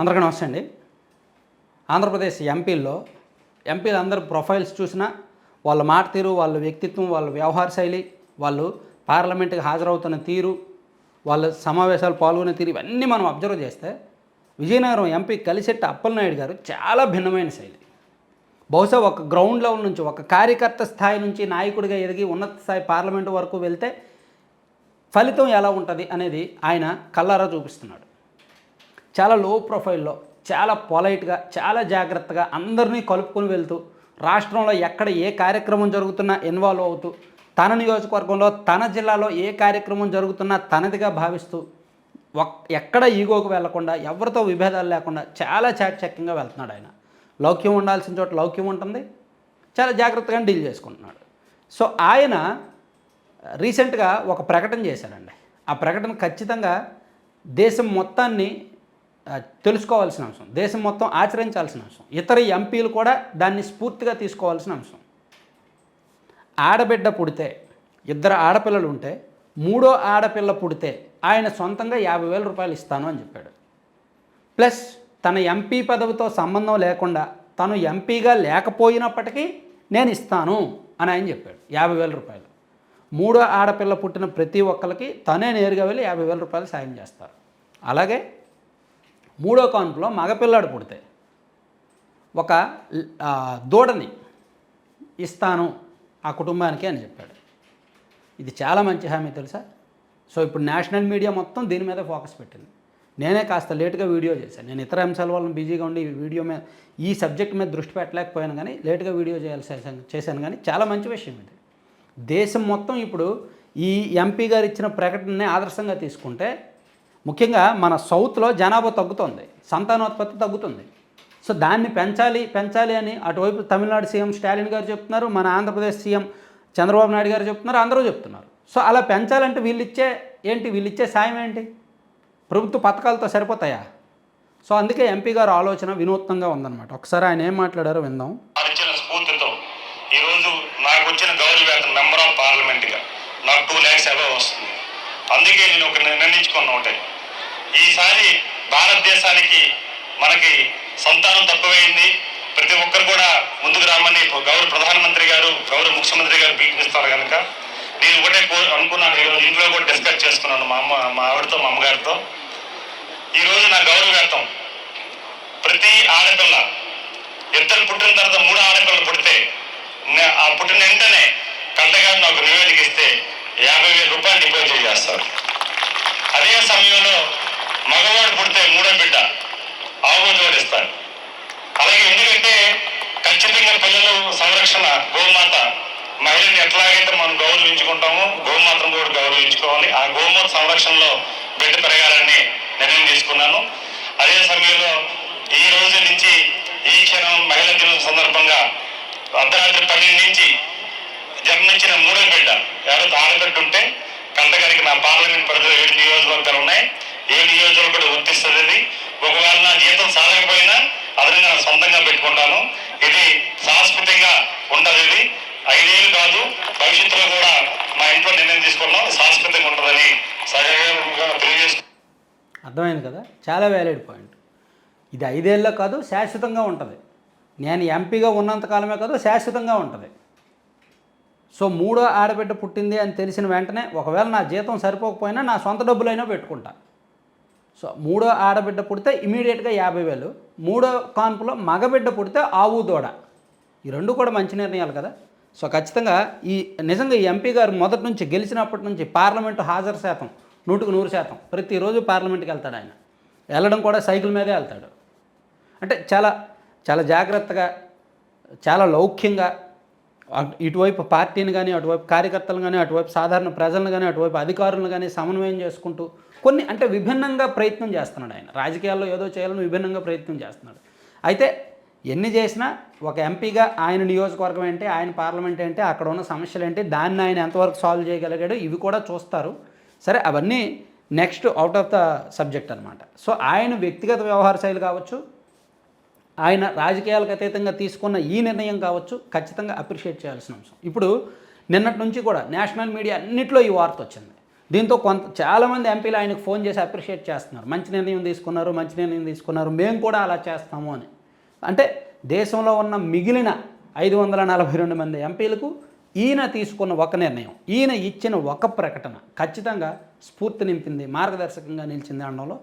అందరికీ నమస్తే అండి. ఆంధ్రప్రదేశ్ ఎంపీలు అందరు ప్రొఫైల్స్ చూసినా వాళ్ళ మాట తీరు, వాళ్ళ వ్యక్తిత్వం, వాళ్ళ వ్యవహార శైలి, వాళ్ళు పార్లమెంట్కి హాజరవుతున్న తీరు, వాళ్ళ సమావేశాలు పాల్గొనే తీరు, ఇవన్నీ మనం అబ్జర్వ్ చేస్తే విజయనగరం ఎంపీ కలిశెట్టి అప్పలనాయుడు గారు చాలా భిన్నమైన శైలి. బహుశా ఒక గ్రౌండ్ లెవెల్ నుంచి, ఒక కార్యకర్త స్థాయి నుంచి నాయకుడిగా ఎదిగి ఉన్నత స్థాయి పార్లమెంటు వరకు వెళ్తే ఫలితం ఎలా ఉంటుంది అనేది ఆయన కళ్ళారా చూపిస్తున్నాడు. చాలా లో ప్రొఫైల్లో, చాలా పొలైట్గా, చాలా జాగ్రత్తగా అందరినీ కలుపుకొని వెళ్తూ, రాష్ట్రంలో ఎక్కడ ఏ కార్యక్రమం జరుగుతున్నా ఇన్వాల్వ్ అవుతూ, తన నియోజకవర్గంలో తన జిల్లాలో ఏ కార్యక్రమం జరుగుతున్నా తనదిగా భావిస్తూ, ఎక్కడ ఈగోకు వెళ్లకుండా, ఎవరితో విభేదాలు లేకుండా చాలా చాకచక్యంగా వెళ్తున్నాడు ఆయన. లౌక్యం ఉండాల్సిన చోట లౌక్యం ఉంటుంది, చాలా జాగ్రత్తగా డీల్ చేసుకుంటున్నాడు. సో ఆయన రీసెంట్గా ఒక ప్రకటన చేశారండి. ఆ ప్రకటన ఖచ్చితంగా దేశం మొత్తాన్ని తెలుసుకోవాల్సిన అంశం, దేశం మొత్తం ఆచరించాల్సిన అంశం, ఇతర ఎంపీలు కూడా దాన్ని స్ఫూర్తిగా తీసుకోవాల్సిన అంశం. ఆడబిడ్డ పుడితే, ఇద్దరు ఆడపిల్లలు ఉంటే, మూడో ఆడపిల్ల పుడితే ఆయన సొంతంగా 50,000 రూపాయలు ఇస్తాను అని చెప్పాడు. ప్లస్ తన ఎంపీ పదవితో సంబంధం లేకుండా, తను ఎంపీగా లేకపోయినప్పటికీ నేను ఇస్తాను అని ఆయన చెప్పాడు. 50,000 రూపాయలు. మూడో ఆడపిల్ల పుట్టిన ప్రతి ఒక్కరికి తనే నేరుగా వెళ్ళి 50,000 రూపాయలు సాయం చేస్తారు. అలాగే మూడో కాన్పులో మగపిల్లాడు పుడితే ఒక దూడని ఇస్తాను ఆ కుటుంబానికి అని చెప్పాడు. ఇది చాలా మంచి హామీ తెలుసా. సో ఇప్పుడు నేషనల్ మీడియా మొత్తం దీని మీద ఫోకస్ పెట్టింది. నేనే కాస్త లేట్గా వీడియో చేశాను. నేను ఇతర అంశాల వల్ల బిజీగా ఉండి ఈ సబ్జెక్ట్ మీద దృష్టి పెట్టలేకపోయాను, కానీ లేట్గా వీడియో చేశాను. కానీ చాలా మంచి విషయం ఇది. దేశం మొత్తం ఇప్పుడు ఈ ఎంపీ గారు ఇచ్చిన ప్రకటనని ఆదర్శంగా తీసుకుంటే, ముఖ్యంగా మన సౌత్లో జనాభా తగ్గుతుంది, సంతానోత్పత్తి తగ్గుతుంది. సో దాన్ని పెంచాలి అని అటువైపు తమిళనాడు సీఎం స్టాలిన్ గారు చెప్తున్నారు, మన ఆంధ్రప్రదేశ్ సీఎం చంద్రబాబు నాయుడు గారు చెప్తున్నారు, అందరూ చెప్తున్నారు. సో అలా పెంచాలంటే వీళ్ళిచ్చే సాయం ఏంటి? ప్రభుత్వ పథకాలతో సరిపోతాయా? సో అందుకే ఎంపీ గారు ఆలోచన వినూత్నంగా ఉందన్నమాట. ఒకసారి ఆయన ఏం మాట్లాడారో విందాం. స్ఫూర్తితో ఈరోజు నాకు వచ్చిన గౌరవ వేతనం మెంబర్ ఆఫ్ పార్లమెంట్గా నాకు 2 lakhs అబవ్ వస్తుంది. అందుకే నేను ఒక నిర్ణయించుకున్న ఒకటే, ఈసారి భారతదేశానికి మనకి సంతానం తక్కువైంది, ప్రతి ఒక్కరు కూడా ముందుకు రామని గౌరవ ప్రధానమంత్రి గారు, గౌరవ ముఖ్యమంత్రి గారు పిలుపునిస్తారు కనుక నేను ఒకటే అనుకున్నాను. ఈరోజు ఇంట్లో కూడా డిస్కస్ చేసుకున్నాను మా ఆవిడతో, మా అమ్మగారితో. ఈరోజు నా గౌరవ వేతనం ప్రతి ఆడపిల్ల, ఇద్దరు పుట్టిన తర్వాత 3 ఆడపిల్లలు పుడితే ఆ పుట్టిన వెంటనే కంటగారు నాకు నివేదిక ఇస్తే 50,000 రూపాయలు డిపాజిట్ చేస్తారు. అదే సమయంలో మగవాడు పుడితే 3వ బిడ్డ ఆవు జోడిస్తాడు. అలాగే ఎందుకంటే ఖచ్చితంగా పిల్లలు సంరక్షణ, గోమాత, మహిళని ఎట్లాగైతే మనం గౌరవించుకుంటామో గోమాతను కూడా గౌరవించుకోవాలి. ఆ గోమాత సంరక్షణలో బిడ్డ పెరగాలని నిర్ణయం తీసుకున్నాను. అదే సమయంలో ఈ రోజు నుంచి ఈ క్షణం మహిళా దినోత్సవం సందర్భంగా అర్ధరాత్రి 12 నుంచి జన్మించిన 3వ బిడ్డ ఎవరైతే ఆడబిడ్డ ఉంటే కంటగారికి నా పార్లమెంట్ పరిధిలో 7 నియోజకవర్గాలు ఉన్నాయి. 7 నియోజకవర్గాలు వర్తిస్తుంది. ఒకవేళ నా జీతం సాధకపోయినా అదనంగా నేను సొంతంగా పెట్టుకుంటాను. ఇది సాంస్కృతికంగా ఉండదు. ఇది 5 ఏళ్ళు కాదు, భవిష్యత్తులో కూడా మా ఇంట్లో నిర్ణయం తీసుకున్నాం, సాంస్కృతికంగా ఉంటుందని సహజంగా తెలియజేస్తున్నాను. అర్థమైంది కదా, చాలా వ్యాలిడ్ పాయింట్. ఇది 5 ఏళ్ళలో కాదు, శాశ్వతంగా ఉంటుంది. నేను ఎంపీగా ఉన్నంతకాలమే కాదు, శాశ్వతంగా ఉంటుంది. సో 3వ ఆడబిడ్డ పుట్టింది అని తెలిసిన వెంటనే ఒకవేళ నా జీతం సరిపోకపోయినా నా సొంత డబ్బులైనా పెట్టుకుంటా. సో 3వ ఆడబిడ్డ పుడితే ఇమీడియట్గా 50,000, 3వ కాన్పులో మగబిడ్డ పుడితే ఆవు దూడ. ఈ 2 కూడా మంచి నిర్ణయాలు కదా. సో ఖచ్చితంగా నిజంగా ఈ ఎంపీ గారు మొదటి నుంచి, గెలిచినప్పటి నుంచి పార్లమెంటు హాజరు శాతం 100% ప్రతిరోజు పార్లమెంట్కి వెళ్తాడు. ఆయన వెళ్ళడం కూడా సైకిల్ మీదే వెళ్తాడు. అంటే చాలా చాలా జాగ్రత్తగా, చాలా లౌక్యంగా, ఇటువైపు పార్టీని కానీ, అటువైపు కార్యకర్తలు కానీ, అటువైపు సాధారణ ప్రజలను కానీ, అటువైపు అధికారులను కానీ సమన్వయం చేసుకుంటూ కొన్ని అంటే విభిన్నంగా ప్రయత్నం చేస్తున్నాడు. ఆయన రాజకీయాల్లో ఏదో చేయాలని విభిన్నంగా ప్రయత్నం చేస్తున్నాడు. అయితే ఎన్ని చేసినా ఒక ఎంపీగా ఆయన నియోజకవర్గం ఏంటి, ఆయన పార్లమెంట్ ఏంటి, అక్కడ ఉన్న సమస్యలు ఏంటి, దాన్ని ఆయన ఎంతవరకు సాల్వ్ చేయగలిగాడు, ఇవి కూడా చూస్తారు. సరే, అవన్నీ next out of the subject అనమాట. సో ఆయన వ్యక్తిగత వ్యవహార శైలి కావచ్చు, ఆయన రాజకీయాలకు అతీతంగా తీసుకున్న ఈ నిర్ణయం కావచ్చు, ఖచ్చితంగా అప్రిషియేట్ చేయాల్సిన అంశం. ఇప్పుడు నిన్నటి నుంచి కూడా నేషనల్ మీడియా అన్నింటిలో ఈ వార్త వచ్చింది. దీంతో చాలామంది ఎంపీలు ఆయనకు ఫోన్ చేసి అప్రిషియేట్ చేస్తున్నారు. మంచి నిర్ణయం తీసుకున్నారు, మేము కూడా అలా చేస్తాము అని. అంటే దేశంలో ఉన్న మిగిలిన 542 మంది ఎంపీలకు ఈయన తీసుకున్న ఒక నిర్ణయం, ఈయన ఇచ్చిన ఒక ప్రకటన ఖచ్చితంగా స్ఫూర్తి నింపింది, మార్గదర్శకంగా నిలిచింది అనడంలో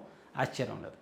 ఆశ్చర్యం లేదు.